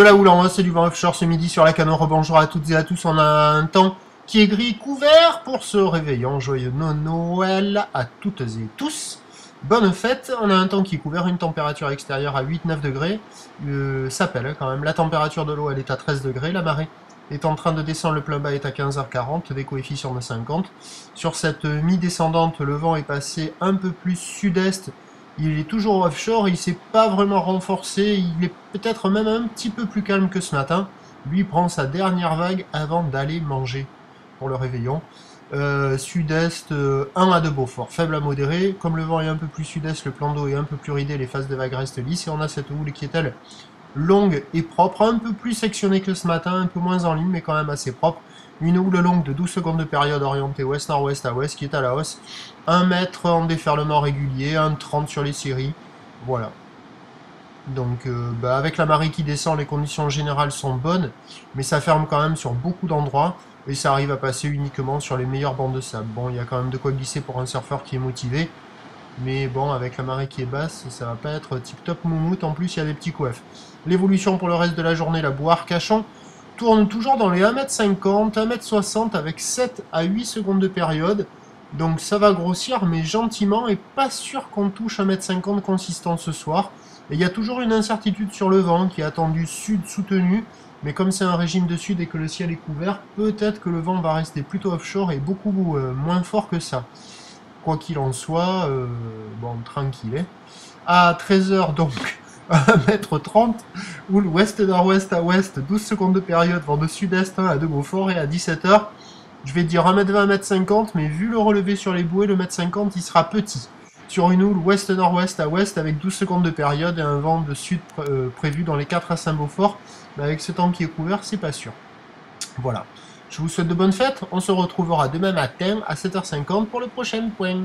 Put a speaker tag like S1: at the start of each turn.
S1: la houle en hausse, c'est du vent offshore ce midi sur la Canon. Rebonjour à toutes et à tous. On a un temps qui est gris couvert pour ce réveillon. Joyeux Noël à toutes et tous. Bonne fête. On a un temps qui est couvert, une température extérieure à 8-9 degrés. Ça pèle quand même. La température de l'eau, elle est à 13 degrés. La marée est en train de descendre. Le plein bas est à 15h40. Des coefficients de 50. Sur cette mi-descendante, le vent est passé un peu plus sud-est. Il est toujours offshore, il ne s'est pas vraiment renforcé, il est peut-être même un petit peu plus calme que ce matin. Lui prend sa dernière vague avant d'aller manger pour le réveillon. Sud-est, 1 à 2 Beaufort, faible à modéré. Comme le vent est un peu plus sud-est, le plan d'eau est un peu plus ridé, les faces de vagues restent lisses. Et on a cette houle qui est elle longue et propre, un peu plus sectionnée que ce matin, un peu moins en ligne, mais quand même assez propre. Une houle longue de 12 secondes de période orientée ouest-nord-ouest à ouest qui est à la hausse. 1 mètre en déferlement régulier, 1,30 sur les séries. Voilà. Donc avec la marée qui descend, les conditions générales sont bonnes, mais ça ferme quand même sur beaucoup d'endroits, et ça arrive à passer uniquement sur les meilleures bandes de sable. Bon, il y a quand même de quoi glisser pour un surfeur qui est motivé, mais bon, avec la marée qui est basse, ça va pas être tip-top moumoute, en plus il y a des petits couefs. L'évolution pour le reste de la journée, la boue Arcachon, tourne toujours dans les 1m50, 1m60 avec 7 à 8 secondes de période. Donc ça va grossir, mais gentiment, et pas sûr qu'on touche 1m50 consistant ce soir. Et il y a toujours une incertitude sur le vent qui est attendu sud soutenu, mais comme c'est un régime de sud et que le ciel est couvert, peut-être que le vent va rester plutôt offshore et beaucoup moins fort que ça. Quoi qu'il en soit, bon, tranquille. Hein. À 13h donc, 1m30, houle ouest-nord-ouest à ouest, 12 secondes de période, vent de sud-est à 2 Beaufort, et à 17h, je vais dire 1m20, 1m50, mais vu le relevé sur les bouées, le 1m50 il sera petit. Sur une houle ouest-nord-ouest à ouest avec 12 secondes de période et un vent de sud prévu dans les 4 à Saint-Beaufort, mais avec ce temps qui est couvert, c'est pas sûr. Voilà. Je vous souhaite de bonnes fêtes, on se retrouvera demain matin à 7h50 pour le prochain point.